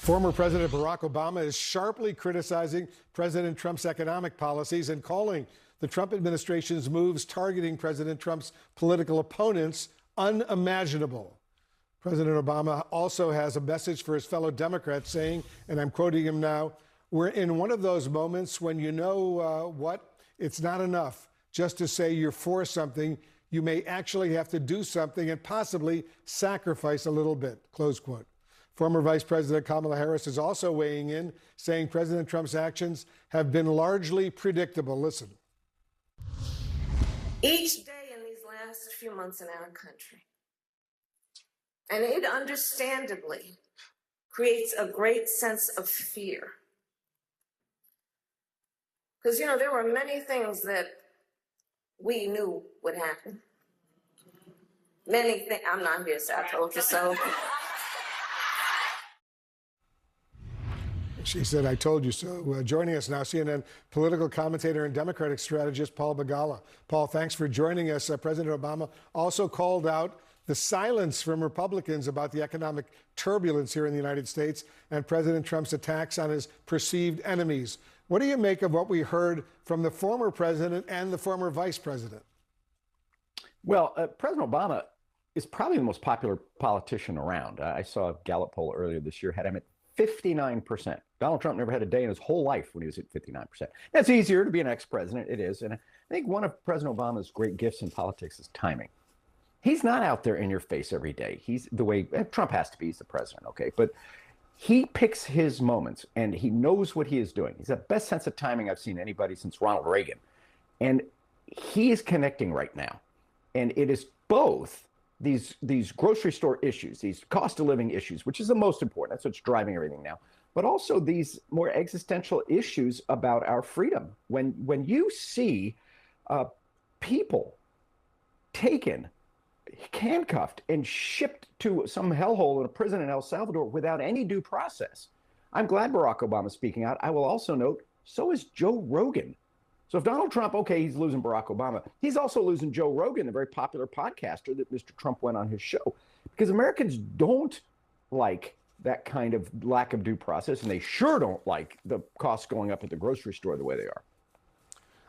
Former President Barack Obama is sharply criticizing President Trump's economic policies and calling the Trump administration's moves targeting President Trump's political opponents unimaginable. President Obama also has a message for his fellow Democrats saying, and I'm quoting him now, "We're in one of those moments when you know what? It's not enough just to say you're for something. You may actually have to do something and possibly sacrifice a little bit," close quote. Former Vice President Kamala Harris is also weighing in, saying President Trump's actions have been largely predictable. Listen. Each day in these last few months in our country, and it understandably creates a great sense of fear. Because, you know, there were many things that we knew would happen. Many things. I'm not here, so I told you so. She said, "I told you so." Joining us now, CNN political commentator and Democratic strategist Paul Begala. Paul, thanks for joining us. President Obama also called out the silence from Republicans about the economic turbulence here in the United States and President Trump's attacks on his perceived enemies. What do you make of what we heard from the former president and the former vice president? Well, President Obama is probably the most popular politician around. I saw a Gallup poll earlier this year had him at 59%. Donald Trump never had a day in his whole life when he was at 59%. That's easier to be an ex-president. It is. And I think one of President Obama's great gifts in politics is timing. He's not out there in your face every day. He's the way Trump has to be. He's the president, okay? But he picks his moments, and he knows what he is doing. He's the best sense of timing I've seen anybody since Ronald Reagan. And he is connecting right now. And it is both these grocery store issues, these cost of living issues, which is the most important. That's what's driving everything now. But also these more existential issues about our freedom. When you see people taken, handcuffed, and shipped to some hellhole in a prison in El Salvador without any due process. I'm glad Barack Obama is speaking out. I will also note, so is Joe Rogan. So if Donald Trump, okay, he's losing Barack Obama, he's also losing Joe Rogan, the very popular podcaster that Mr. Trump went on his show. Because Americans don't like that kind of lack of due process, and they sure don't like the costs going up at the grocery store the way they are.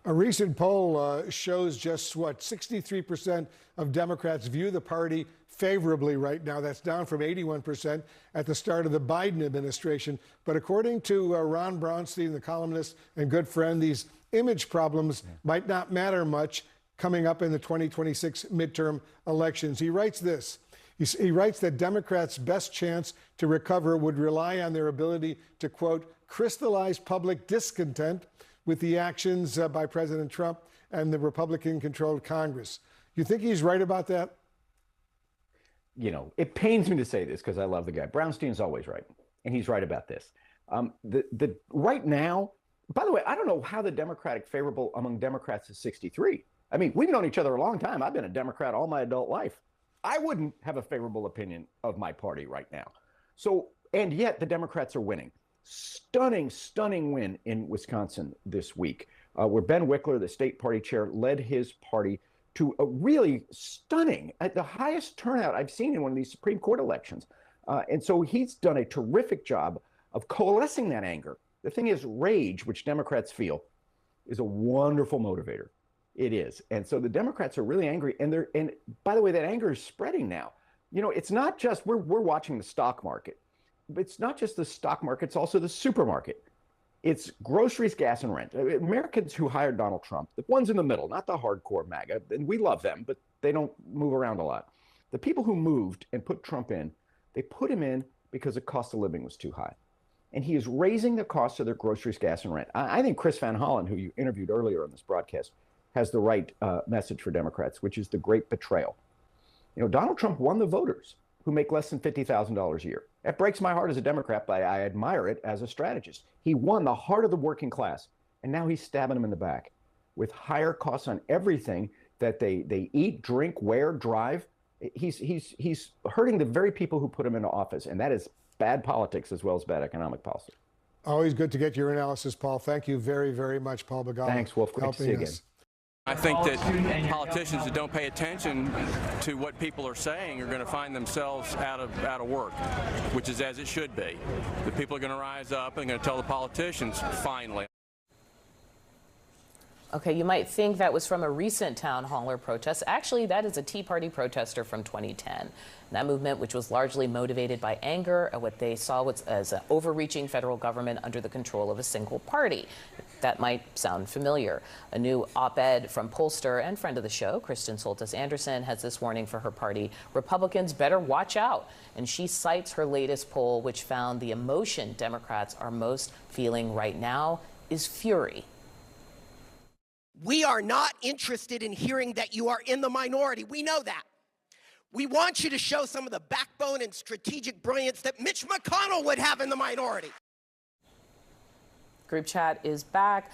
A recent poll shows just what 63% of Democrats view the party favorably right now. That's down from 81% at the start of the Biden administration. But according to Ron Braunstein, the columnist and good friend, these image problems might not matter much coming up in the 2026 midterm elections. He writes this. He writes that Democrats' best chance to recover would rely on their ability to, quote, crystallize public discontent with the actions by President Trump and the Republican-controlled Congress. You think he's right about that? You know, it pains me to say this because I love the guy. Brownstein's always right, and he's right about this. Right now, by the way, I don't know how the Democratic favorable among Democrats is 63. I mean, we've known each other a long time. I've been a Democrat all my adult life. I wouldn't have a favorable opinion of my party right now. So, and yet the Democrats are winning. Stunning win in Wisconsin this week, where Ben Wickler, the state party chair, led his party to a really stunning, the highest turnout I've seen in one of these Supreme Court elections. And so he's done a terrific job of coalescing that anger. The thing is, rage, which Democrats feel, is a wonderful motivator. It is. And so the Democrats are really angry. And by the way, that anger is spreading now. You know, it's not just, we're watching the stock market. It's not just the stock market, it's also the supermarket. It's groceries, gas, and rent. Americans who hired Donald Trump, the ones in the middle, not the hardcore MAGA, and we love them, but they don't move around a lot. The people who moved and put Trump in, they put him in because the cost of living was too high. And he is raising the cost of their groceries, gas, and rent. I think Chris Van Hollen, who you interviewed earlier on this broadcast, has the right message for Democrats, which is the great betrayal. You know, Donald Trump won the voters who make less than $50,000 a year. That breaks my heart as a Democrat, but I admire it as a strategist. He won the heart of the working class, and now he's stabbing them in the back with higher costs on everything that they eat, drink, wear, drive. He's hurting the very people who put him into office, and that is bad politics as well as bad economic policy. Always good to get your analysis, Paul. Thank you very, very much, Paul Begala. Thanks, Wolf. Great to see you again. I think that politicians that don't pay attention to what people are saying are going to find themselves out of work, which is as it should be. The people are going to rise up and going to tell the politicians, finally. Okay, you might think that was from a recent town hall or protest. Actually, that is a Tea Party protester from 2010. That movement, which was largely motivated by anger at what they saw as an overreaching federal government under the control of a single party. That might sound familiar. A new op-ed from pollster and friend of the show, Kristen Soltis Anderson, has this warning for her party: Republicans better watch out. And she cites her latest poll, which found the emotion Democrats are most feeling right now is fury. We are not interested in hearing that you are in the minority. We know that. We want you to show some of the backbone and strategic brilliance that Mitch McConnell would have in the minority. Group chat is back.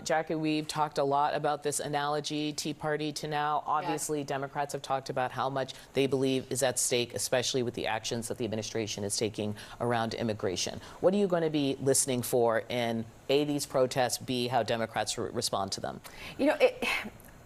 Jackie, we've talked a lot about this analogy, Tea Party to now. Obviously, yes. Democrats have talked about how much they believe is at stake, especially with the actions that the administration is taking around immigration. What are you going to be listening for in A, these protests, B, how Democrats respond to them? You know,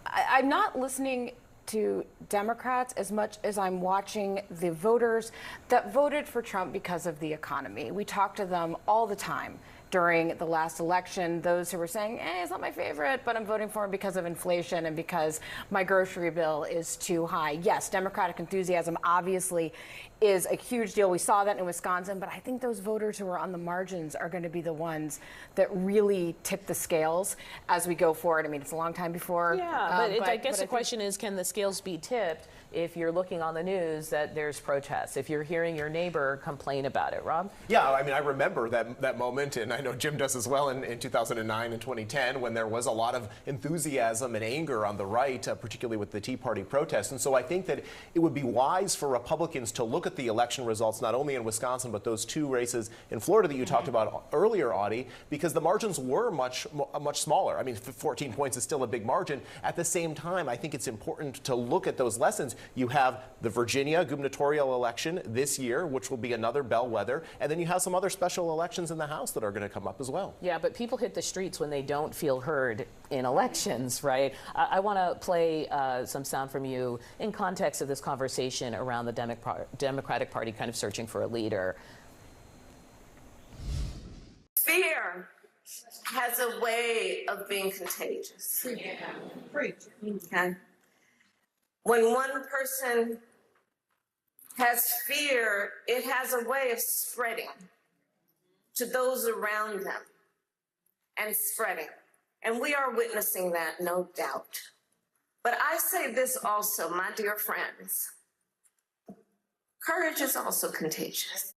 I'm not listening to Democrats as much as I'm watching the voters that voted for Trump because of the economy. We talk to them all the time during the last election, those who were saying, it's not my favorite, but I'm voting for him because of inflation and because my grocery bill is too high. Yes, Democratic enthusiasm obviously is a huge deal. We saw that in Wisconsin, but I think those voters who are on the margins are going to be the ones that really tip the scales as we go forward. I mean, it's a long time before. Yeah, but I guess the question is, can the scales be tipped if you're looking on the news that there's protests, if you're hearing your neighbor complain about it? Rob? Yeah, I mean, I remember that moment, and I know Jim does as well, in 2009 and 2010, when there was a lot of enthusiasm and anger on the right, particularly with the Tea Party protests. And so I think that it would be wise for Republicans to look at the election results, not only in Wisconsin, but those two races in Florida that you talked about earlier, Audie, because the margins were much smaller. I mean, 14 points is still a big margin. At the same time, I think it's important to look at those lessons. You have the Virginia gubernatorial election this year, which will be another bellwether, and then you have some other special elections in the House that are going to come up as well. Yeah, but people hit the streets when they don't feel heard in elections, right? I want to play some sound from you in context of this conversation around the Democratic Party kind of searching for a leader. Fear has a way of being contagious. Yeah. Okay. When one person has fear, it has a way of spreading to those around them and spreading. And we are witnessing that, no doubt. But I say this also, my dear friends, courage is also contagious.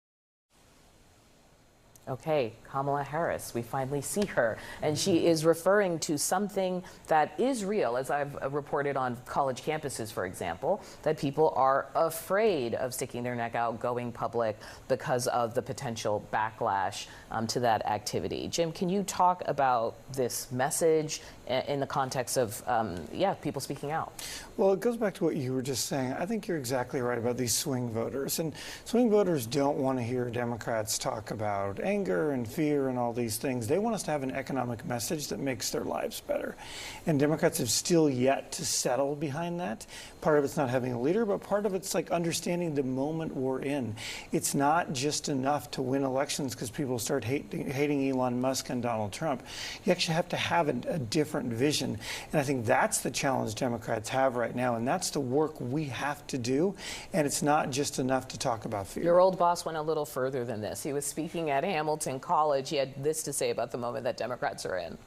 Okay, Kamala Harris, we finally see her, and she is referring to something that is real, as I've reported on college campuses, for example, that people are afraid of sticking their neck out, going public because of the potential backlash to that activity. Jim, can you talk about this message in the context of, people speaking out? Well, it goes back to what you were just saying. I think you're exactly right about these swing voters. And swing voters don't want to hear Democrats talk about anger and fear and all these things. They want us to have an economic message that makes their lives better. And Democrats have still yet to settle behind that. Part of it's not having a leader, but part of it's like understanding the moment we're in. It's not just enough to win elections because people start hating Elon Musk and Donald Trump. You actually have to have a different vision. And I think that's the challenge Democrats have right now. And that's the work we have to do. And it's not just enough to talk about fear. Your old boss went a little further than this. He was speaking at Hamilton College. He had this to say about the moment that Democrats are in.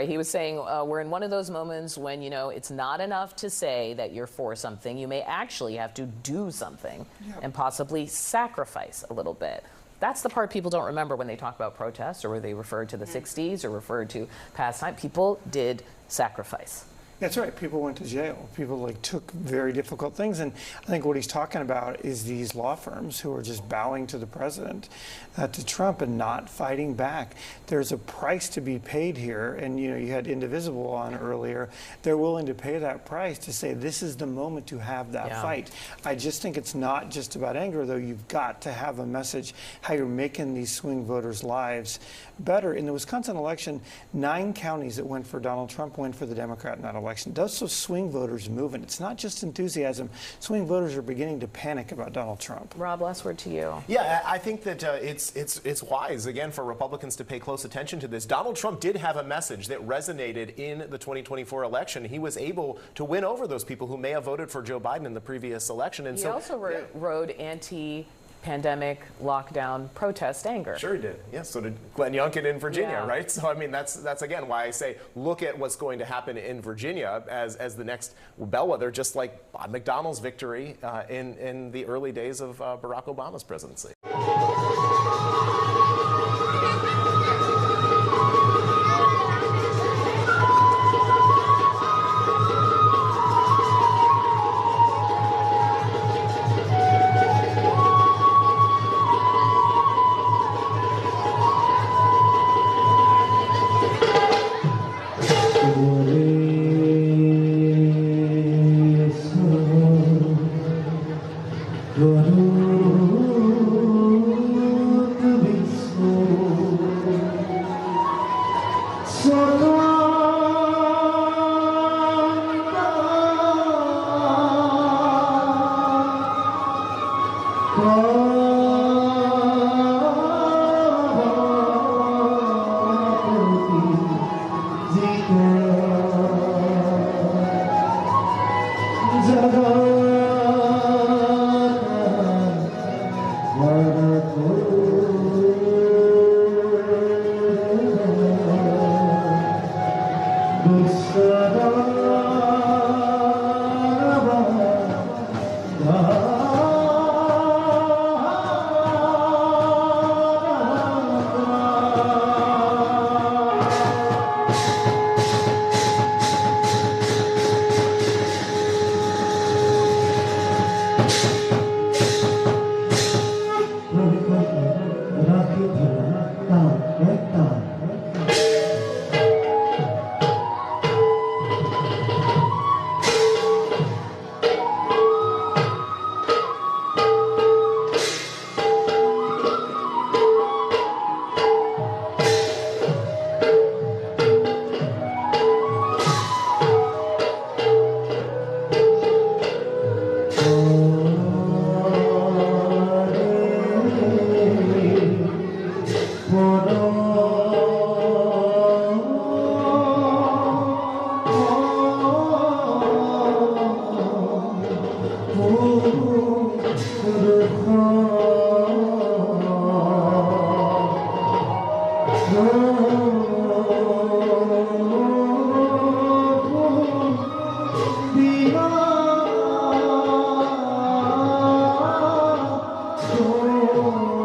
He was saying we're in one of those moments when, it's not enough to say that you're for something. You may actually have to do something and possibly sacrifice a little bit. That's the part people don't remember when they talk about protests or where they refer to the 60s or refer to past time. People did sacrifice. That's right. People went to jail. People like took very difficult things, and I think what he's talking about is these law firms who are just bowing to the president, to Trump, and not fighting back. There's a price to be paid here, and you had Indivisible on earlier. They're willing to pay that price to say this is the moment to have that fight. I just think it's not just about anger, though. You've got to have a message how you're making these swing voters' lives better. In the Wisconsin election, 9 counties that went for Donald Trump went for the Democrat in that election. Those are swing voters moving. It's not just enthusiasm. Swing voters are beginning to panic about Donald Trump. Rob, last word to you. Yeah, I think that it's wise, again, for Republicans to pay close attention to this. Donald Trump did have a message that resonated in the 2024 election. He was able to win over those people who may have voted for Joe Biden in the previous election. And he also rode anti-pandemic lockdown protest anger. Sure he did. Yes, so did Glenn Youngkin in Virginia, right? So I mean, that's again why I say look at what's going to happen in Virginia as the next bellwether, just like Bob McDonnell's victory in the early days of Barack Obama's presidency. Oh